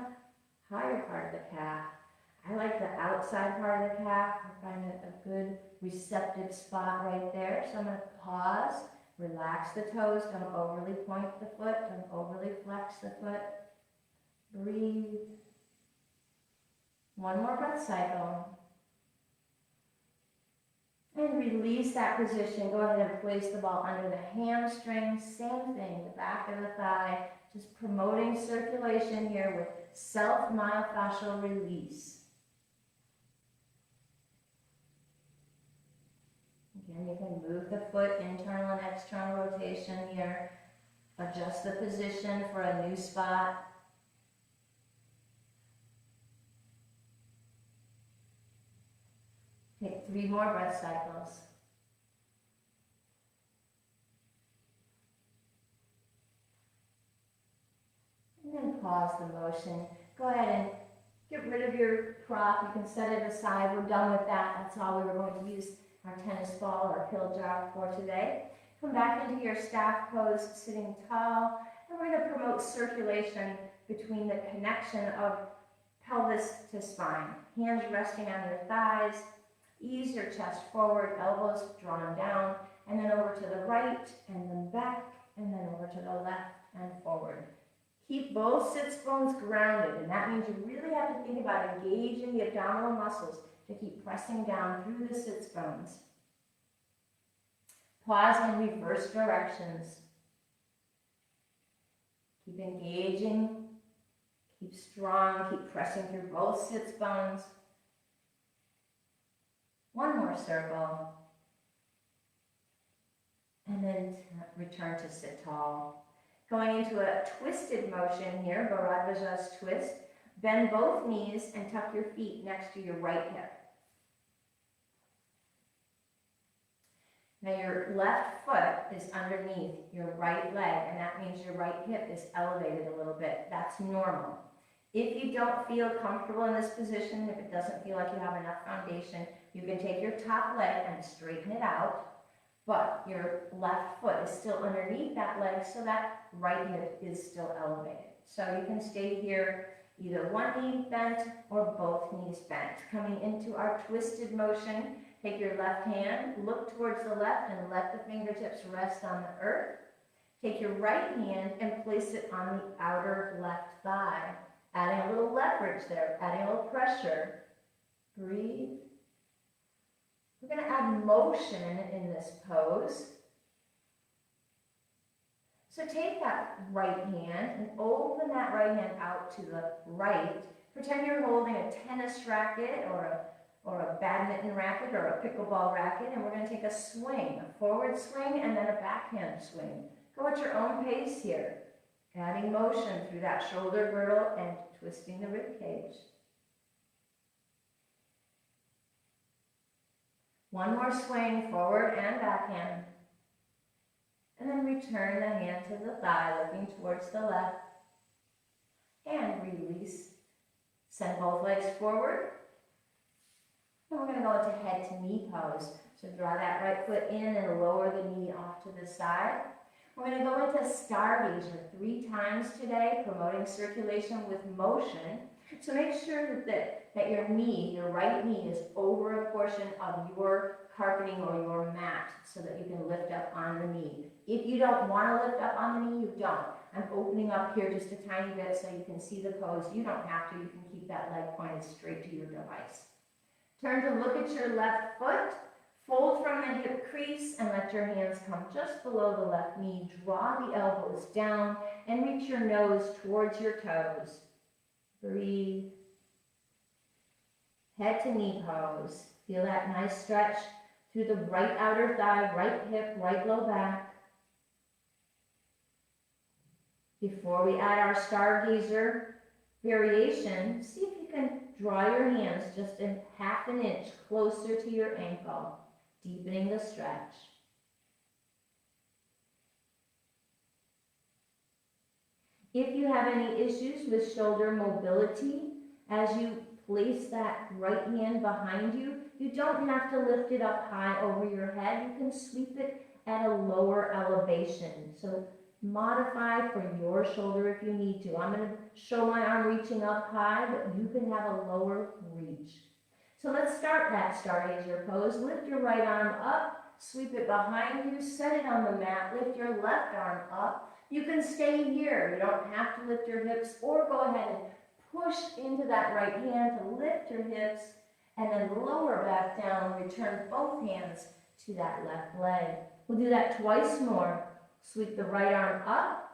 higher part of the calf. I like the outside part of the calf. I find it a good receptive spot right there. So I'm going to pause, relax the toes, don't overly point the foot, don't overly flex the foot. Breathe. One more breath cycle. And release that position. Go ahead and place the ball under the hamstring. Same thing, the back of the thigh. Just promoting circulation here with self-myofascial release. Again, you can move the foot, internal and external rotation here. Adjust the position for a new spot. Take 3 more breath cycles. And then pause the motion. Go ahead and get rid of your prop. You can set it aside. We're done with that. That's all we were going to use our tennis ball or pill jar for today. Come back into your staff pose, sitting tall. And we're going to promote circulation between the connection of pelvis to spine. Hands resting on your thighs. Ease your chest forward, elbows drawn down, and then over to the right, and then back, and then over to the left and forward. Keep both sits bones grounded, and that means you really have to think about engaging the abdominal muscles to keep pressing down through the sits bones. Pause and reverse directions. Keep engaging, keep strong, keep pressing through both sits bones. One more circle, and then return to sit tall. Going into a twisted motion here, Bharadvaja's twist. Bend both knees and tuck your feet next to your right hip. Now your left foot is underneath your right leg, and that means your right hip is elevated a little bit. That's normal. If you don't feel comfortable in this position, if it doesn't feel like you have enough foundation, you can take your top leg and straighten it out, but your left foot is still underneath that leg, so that right hip is still elevated. So you can stay here, either one knee bent or both knees bent. Coming into our twisted motion, take your left hand, look towards the left, and let the fingertips rest on the earth. Take your right hand and place it on the outer left thigh, adding a little leverage there, adding a little pressure. Breathe. We're going to add motion in this pose. So take that right hand and open that right hand out to the right. Pretend you're holding a tennis racket or a badminton racket or a pickleball racket, and we're going to take a swing, a forward swing and then a backhand swing. Go at your own pace here, adding motion through that shoulder girdle and twisting the rib cage. One more swing, forward and backhand. And then return the hand to the thigh, looking towards the left. And release. Send both legs forward. And we're going to go into head to knee pose. So draw that right foot in and lower the knee off to the side. We're going to go into Stargazer 3 times today, promoting circulation with motion. So make sure that your knee, your right knee, is over a portion of your carpeting or your mat so that you can lift up on the knee. If you don't want to lift up on the knee, you don't. I'm opening up here just a tiny bit so you can see the pose. You don't have to. You can keep that leg pointed straight to your device. Turn to look at your left foot. Fold from the hip crease and let your hands come just below the left knee. Draw the elbows down and reach your nose towards your toes. Breathe. Head to knee pose. Feel that nice stretch through the right outer thigh, right hip, right low back. Before we add our Stargazer variation, see if you can draw your hands just a half an inch closer to your ankle, deepening the stretch. If you have any issues with shoulder mobility, as you place that right hand behind you, you don't have to lift it up high over your head. You can sweep it at a lower elevation. So modify for your shoulder if you need to. I'm going to show my arm reaching up high, but you can have a lower reach. So let's start that Stargazer pose. Lift your right arm up, sweep it behind you, set it on the mat, lift your left arm up. You can stay here. You don't have to lift your hips, or go ahead and push into that right hand to lift your hips, and then lower back down, return both hands to that left leg. We'll do that twice more. Sweep the right arm up,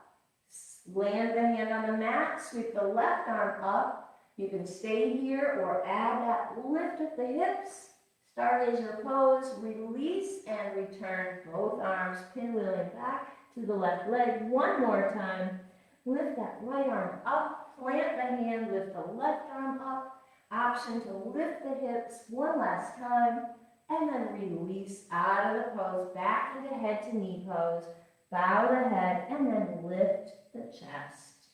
land the hand on the mat, sweep the left arm up. You can stay here or add that lift at the hips. Stargazer pose, release and return both arms, pinwheeling back to the left leg. One more time. Lift that right arm up, plant the hand, lift the left arm up. Option to lift the hips one last time, and then release out of the pose, back into head to knee pose. Bow the head, and then lift the chest.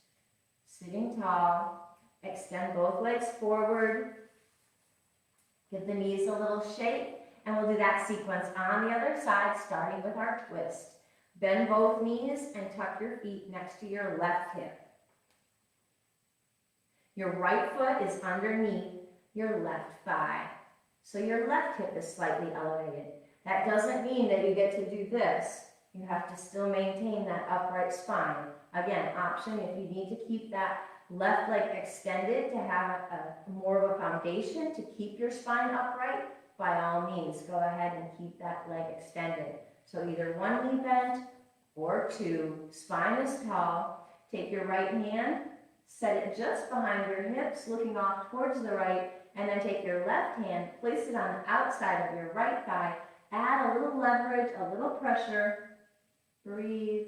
Sitting tall, extend both legs forward. Give the knees a little shake, and we'll do that sequence on the other side, starting with our twist. Bend both knees and tuck your feet next to your left hip. Your right foot is underneath your left thigh, so your left hip is slightly elevated. That doesn't mean that you get to do this. You have to still maintain that upright spine. Again, option if you need to keep that left leg extended to have more of a foundation to keep your spine upright, by all means, go ahead and keep that leg extended. So either one knee bent or two, spine is tall. Take your right hand, set it just behind your hips, looking off towards the right, and then take your left hand, place it on the outside of your right thigh, add a little leverage, a little pressure, breathe.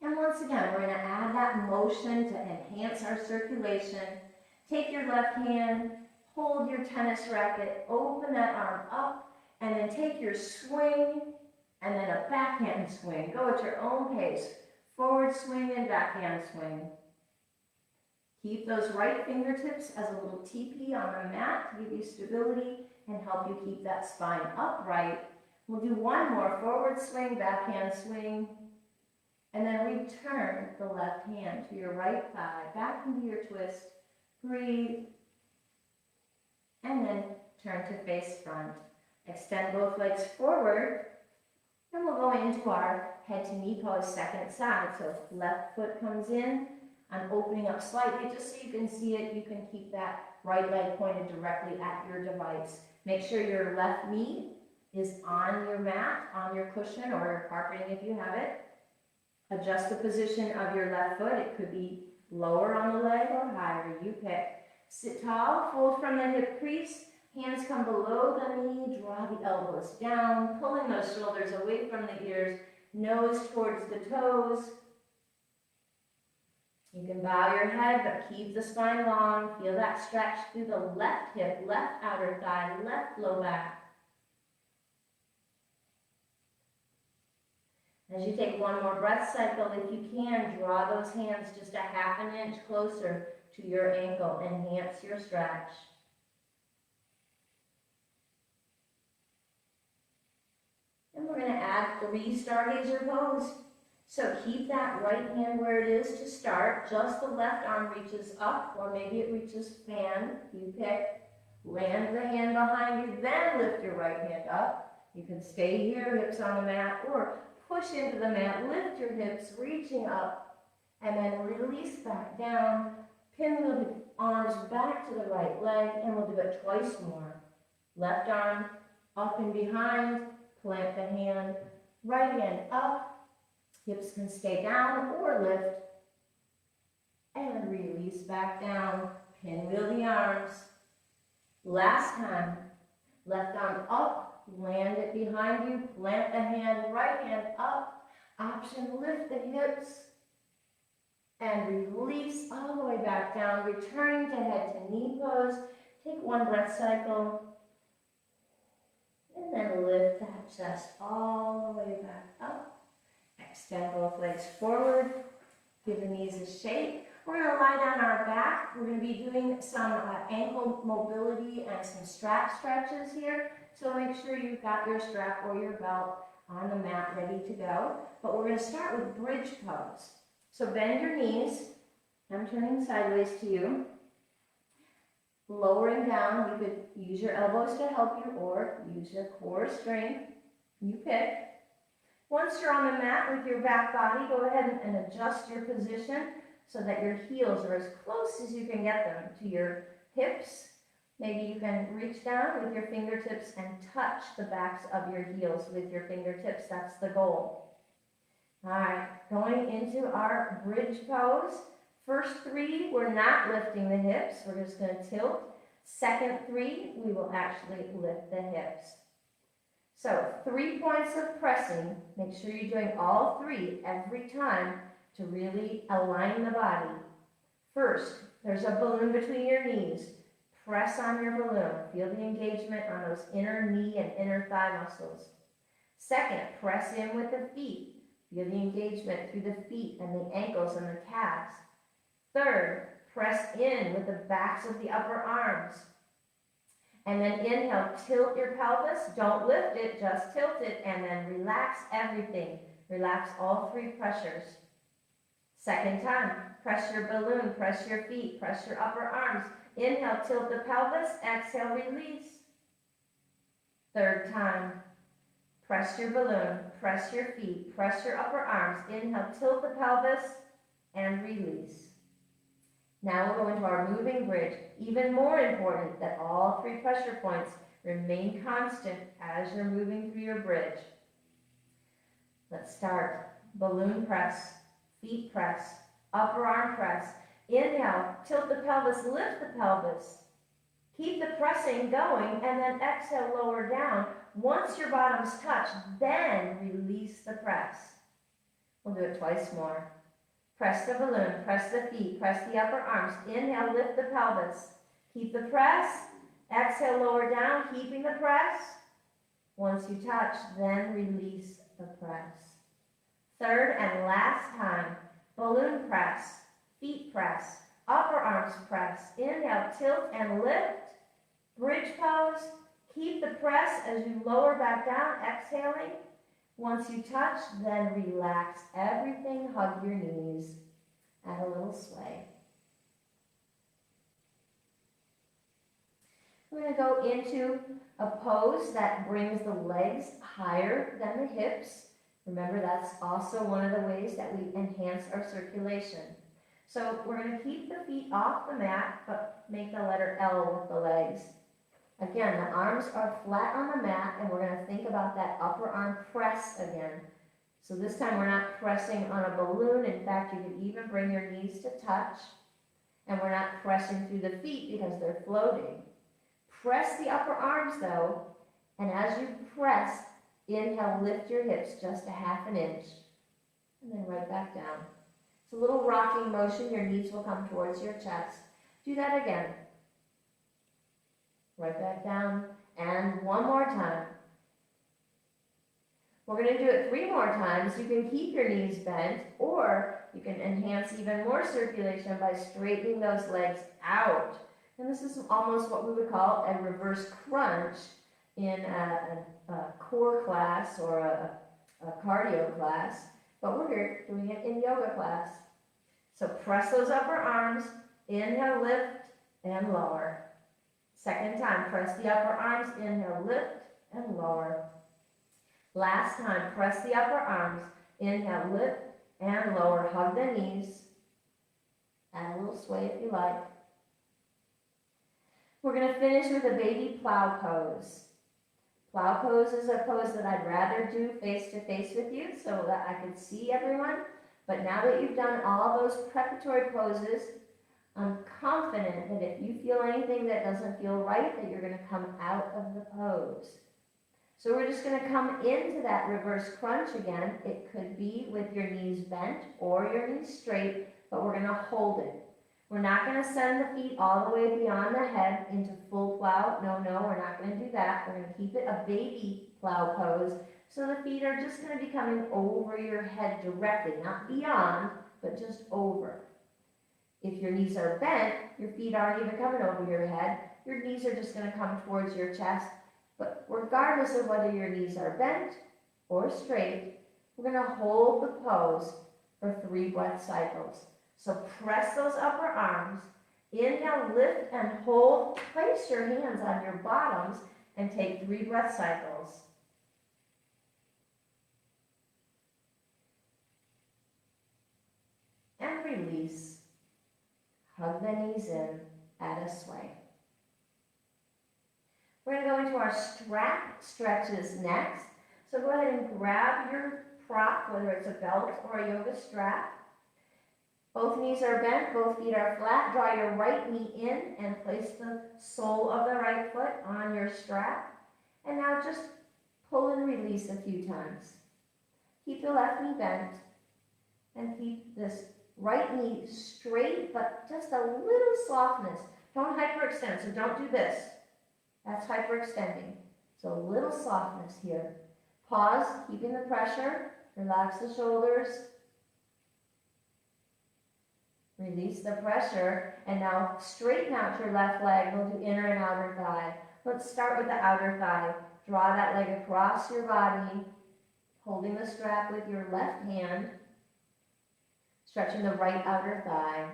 And once again, we're going to add that motion to enhance our circulation. Take your left hand, hold your tennis racket, open that arm up, and then take your swing, and then a backhand swing. Go at your own pace. Forward swing and backhand swing. Keep those right fingertips as a little teepee on the mat to give you stability and help you keep that spine upright. We'll do one more. Forward swing, backhand swing. And then return the left hand to your right thigh, back into your twist. Breathe. And then turn to face front. Extend both legs forward. And we'll go into our head to knee pose, second side. So left foot comes in. I'm opening up slightly just so you can see it. You can keep that right leg pointed directly at your device. Make sure your left knee is on your mat, on your cushion or your carpeting if you have it. Adjust the position of your left foot. It could be lower on the leg or higher. You pick. Sit tall, fold from the hip crease. Hands come below the knee. Draw the elbows down, pulling those shoulders away from the ears. Nose towards the toes. You can bow your head, but keep the spine long. Feel that stretch through the left hip, left outer thigh, left low back. As you take one more breath cycle, if you can, draw those hands just a half an inch closer to your ankle. Enhance your stretch. And we're going to add 3 stargazer pose. So keep that right hand where it is to start. Just the left arm reaches up, or maybe it reaches fan. You pick. Land the hand behind you, then lift your right hand up. You can stay here, hips on the mat, or push into the mat, lift your hips, reaching up, and then release back down. Pinwheel the arms back to the right leg, and we'll do it twice more. Left arm up and behind, plant the hand, right hand up, hips can stay down or lift, and release back down. Pinwheel the arms. Last time, left arm up, land it behind you, plant the hand, right hand up, option, lift the hips, and release all the way back down, returning to head to knee pose. Take one breath cycle, and then lift that chest all the way back up. Extend both legs forward, give the knees a shake. We're going to lie down our back. We're going to be doing some ankle mobility and some strap stretches here. So make sure you've got your strap or your belt on the mat ready to go. But we're going to start with bridge pose. So bend your knees. I'm turning sideways to you. Lowering down, you could use your elbows to help you or use your core strength. You pick. Once you're on the mat with your back body, go ahead and adjust your position so that your heels are as close as you can get them to your hips. Maybe you can reach down with your fingertips and touch the backs of your heels with your fingertips. That's the goal. All right, going into our bridge pose. First 3, we're not lifting the hips. We're just going to tilt. Second 3, we will actually lift the hips. So 3 points of pressing. Make sure you're doing all 3 every time to really align the body. First, there's a balloon between your knees. Press on your balloon. Feel the engagement on those inner knee and inner thigh muscles. Second, press in with the feet. Feel the engagement through the feet and the ankles and the calves. Third, press in with the backs of the upper arms. And then inhale, tilt your pelvis. Don't lift it, just tilt it, and then relax everything. Relax all 3 pressures. Second time, press your balloon, press your feet, press your upper arms. Inhale, tilt the pelvis. Exhale, release. Third time, press your balloon, press your feet, press your upper arms. Inhale, tilt the pelvis, and release. Now we'll go into our moving bridge. Even more important that all 3 pressure points remain constant as you're moving through your bridge. Let's start. Balloon press. Feet press, upper arm press. Inhale, tilt the pelvis, lift the pelvis. Keep the pressing going, and then exhale, lower down. Once your bottoms touch, then release the press. We'll do it twice more. Press the balloon, press the feet, press the upper arms. Inhale, lift the pelvis. Keep the press. Exhale, lower down, keeping the press. Once you touch, then release the press. Third and last time, balloon press, feet press, upper arms press. Inhale, tilt and lift. Bridge pose. Keep the press as you lower back down, exhaling. Once you touch, then relax everything. Hug your knees. Add a little sway. We're going to go into a pose that brings the legs higher than the hips. Remember, that's also one of the ways that we enhance our circulation. So we're going to keep the feet off the mat, but make the letter L with the legs. Again, the arms are flat on the mat, and we're going to think about that upper arm press again. So this time we're not pressing on a balloon. In fact, you could even bring your knees to touch. And we're not pressing through the feet because they're floating. Press the upper arms, though, and as you press, inhale, lift your hips just a half an inch, and then right back down. It's a little rocking motion. Your knees will come towards your chest. Do that again. Right back down, and one more time. We're going to do it 3 more times. You can keep your knees bent, or you can enhance even more circulation by straightening those legs out. And this is almost what we would call a reverse crunch in a core class or a cardio class, but we're here doing it in yoga class. So press those upper arms, inhale, lift, and lower. Second time, press the upper arms, inhale, lift, and lower. Last time, press the upper arms, inhale, lift, and lower. Hug the knees. Add a little sway if you like. We're going to finish with a baby plow pose. Plow pose is a pose that I'd rather do face to face with you so that I could see everyone. But now that you've done all those preparatory poses, I'm confident that if you feel anything that doesn't feel right, that you're going to come out of the pose. So we're just going to come into that reverse crunch again. It could be with your knees bent or your knees straight, but we're going to hold it. We're not going to send the feet all the way beyond the head into full plow. No, we're not going to do that. We're going to keep it a baby plow pose. So the feet are just going to be coming over your head directly, not beyond, but just over. If your knees are bent, your feet aren't even coming over your head. Your knees are just going to come towards your chest. But regardless of whether your knees are bent or straight, we're going to hold the pose for 3 breath cycles. So press those upper arms, inhale, lift, and hold. Place your hands on your bottoms and take 3 breath cycles. And release. Hug the knees in, add a sway. We're going to go into our strap stretches next. So go ahead and grab your prop, whether it's a belt or a yoga strap. Both knees are bent, both feet are flat. Draw your right knee in and place the sole of the right foot on your strap. And now just pull and release a few times. Keep the left knee bent and keep this right knee straight, but just a little softness. Don't hyperextend, so don't do this. That's hyperextending. So a little softness here. Pause, keeping the pressure. Relax the shoulders. Release the pressure. And now straighten out your left leg. We'll do inner and outer thigh. Let's start with the outer thigh. Draw that leg across your body, holding the strap with your left hand. Stretching the right outer thigh.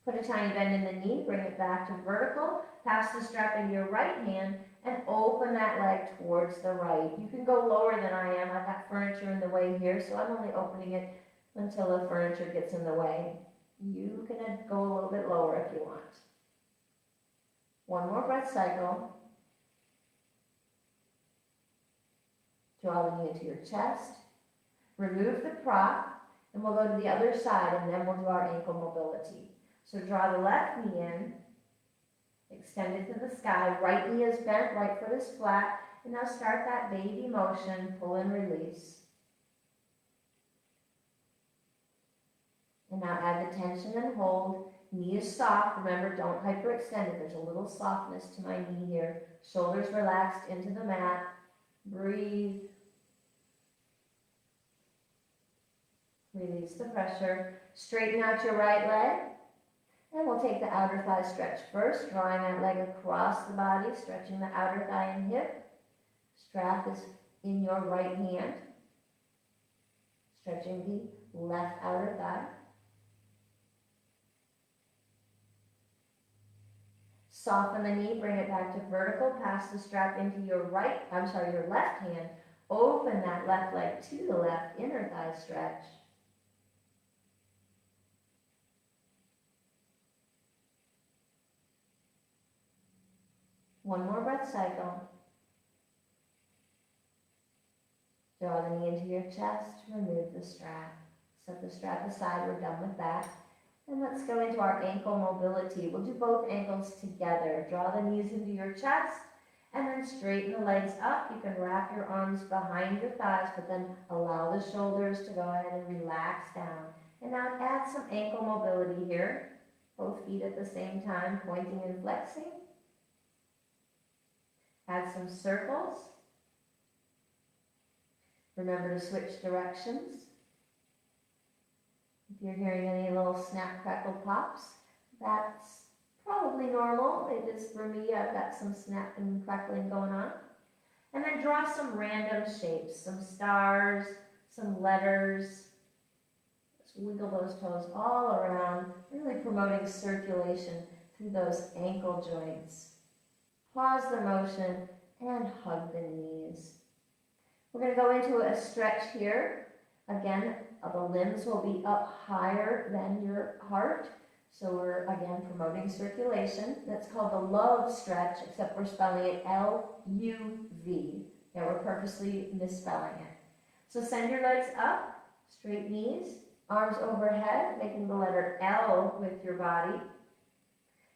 Put a tiny bend in the knee, bring it back to vertical, pass the strap into your right hand, and open that leg towards the right. You can go lower than I am. I've got furniture in the way here, so I'm only opening it until the furniture gets in the way. You can go a little bit lower if you want. One more breath cycle. Draw the knee into your chest. Remove the prop, and we'll go to the other side, and then we'll do our ankle mobility. So draw the left knee in, extend it to the sky. Right knee is bent, right foot is flat. And now start that baby motion, pull and release. And now add the tension and hold. Knee is soft. Remember, don't hyperextend it. There's a little softness to my knee here. Shoulders relaxed into the mat. Breathe. Release the pressure. Straighten out your right leg. And we'll take the outer thigh stretch first, drawing that leg across the body, stretching the outer thigh and hip. Strap is in your right hand. Stretching the left outer thigh. Soften the knee, bring it back to vertical, pass the strap into your your left hand. Open that left leg to the left, inner thigh stretch. One more breath cycle. Draw the knee into your chest, remove the strap. Set the strap aside, we're done with that. And let's go into our ankle mobility. We'll do both ankles together. Draw the knees into your chest, and then straighten the legs up. You can wrap your arms behind your thighs, but then allow the shoulders to go ahead and relax down. And now add some ankle mobility here. Both feet at the same time, pointing and flexing. Add some circles. Remember to switch directions. If you're hearing any little snap, crackle, pops, that's probably normal. It is for me. I've got some snap and crackling going on. And then draw some random shapes, some stars, some letters. Just wiggle those toes all around, really promoting circulation through those ankle joints. Pause the motion and hug the knees. We're going to go into a stretch here. Again, the limbs will be up higher than your heart. So we're, again, promoting circulation. That's called the love stretch, except we're spelling it L-U-V. Yeah, we're purposely misspelling it. So send your legs up, straight knees, arms overhead, making the letter L with your body.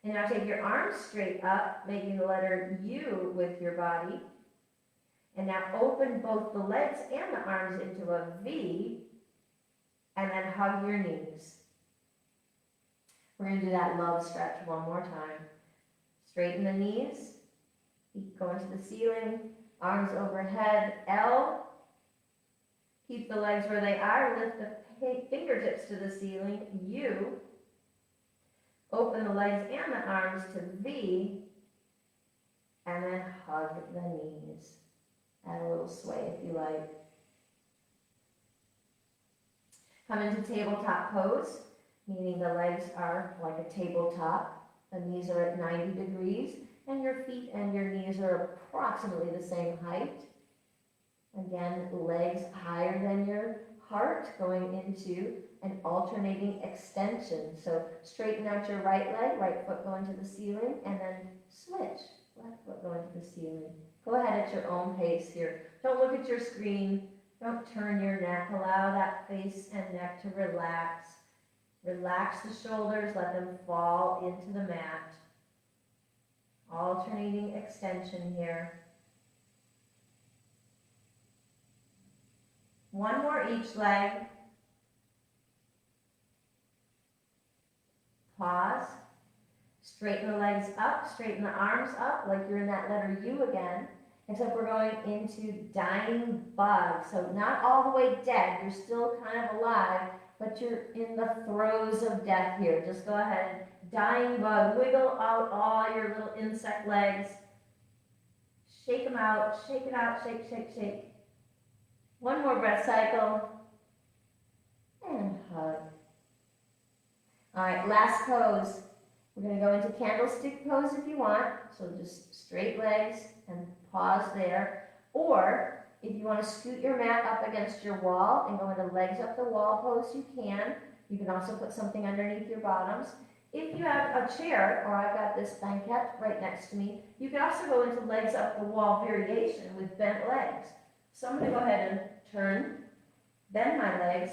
And now take your arms straight up, making the letter U with your body. And now open both the legs and the arms into a V, and then hug your knees. We're going to do that love stretch one more time. Straighten the knees, feet go into the ceiling, arms overhead, L. Keep the legs where they are, lift the fingertips to the ceiling, U. Open the legs and the arms to V, and then hug the knees. Add a little sway if you like. Come into tabletop pose, meaning the legs are like a tabletop. The knees are at 90 degrees, and your feet and your knees are approximately the same height. Again, legs higher than your heart, going into an alternating extension. So straighten out your right leg, right foot going to the ceiling, and then switch, left foot going to the ceiling. Go ahead at your own pace here. Don't look at your screen. Don't turn your neck. Allow that face and neck to relax. Relax the shoulders. Let them fall into the mat. Alternating extension here. One more each leg. Pause. Straighten the legs up, straighten the arms up like you're in that letter U again, except we're going into dying bug. So not all the way dead, you're still kind of alive, but you're in the throes of death here. Just go ahead, dying bug, wiggle out all your little insect legs. Shake them out, shake it out, shake, shake, shake. One more breath cycle, and hug. All right, last pose. We're going to go into candlestick pose if you want. So just straight legs and pause there. Or if you want to scoot your mat up against your wall and go into legs up the wall pose, you can. You can also put something underneath your bottoms. If you have a chair, or I've got this banquette right next to me, you can also go into legs up the wall variation with bent legs. So I'm going to go ahead and turn, bend my legs,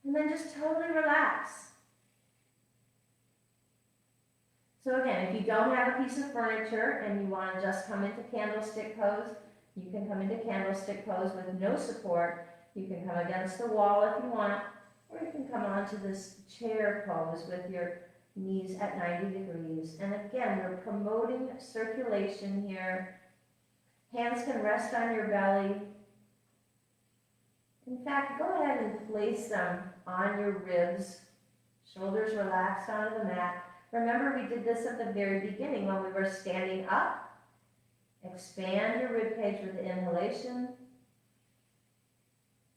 and then just totally relax. So again, if you don't have a piece of furniture and you want to just come into candlestick pose, you can come into candlestick pose with no support. You can come against the wall if you want, or you can come onto this chair pose with your knees at 90 degrees. And again, we're promoting circulation here. Hands can rest on your belly. In fact, go ahead and place them on your ribs. Shoulders relaxed onto the mat. Remember, we did this at the very beginning when we were standing up. Expand your ribcage with the inhalation.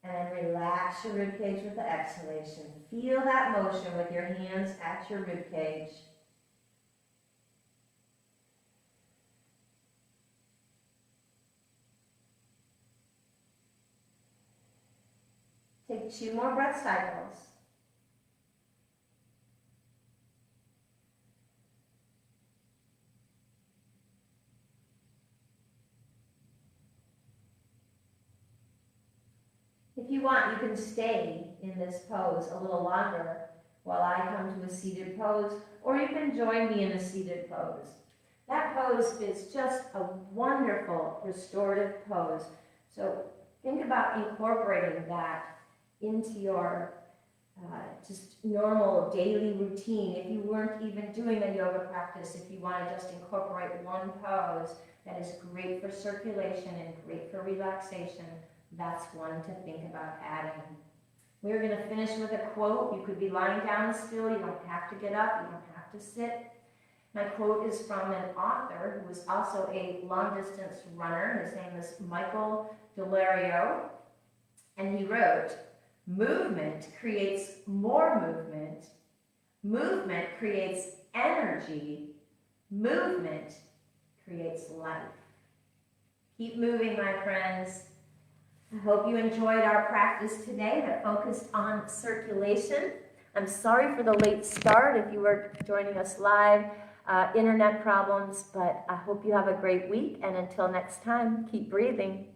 And relax your ribcage with the exhalation. Feel that motion with your hands at your ribcage. Take 2 more breath cycles. If you want, you can stay in this pose a little longer while I come to a seated pose, or you can join me in a seated pose. That pose is just a wonderful restorative pose. So think about incorporating that into your just normal daily routine. If you weren't even doing a yoga practice, if you want to just incorporate one pose, that is great for circulation and great for relaxation, that's one to think about adding. We're going to finish with a quote. You could be lying down still. You don't have to get up. You don't have to sit. My quote is from an author who was also a long-distance runner. His name is Michael Delario. And he wrote, "Movement creates more movement. Movement creates energy. Movement creates life." Keep moving, my friends. I hope you enjoyed our practice today that focused on circulation. I'm sorry for the late start if you were joining us live, internet problems, but I hope you have a great week, and until next time, keep breathing.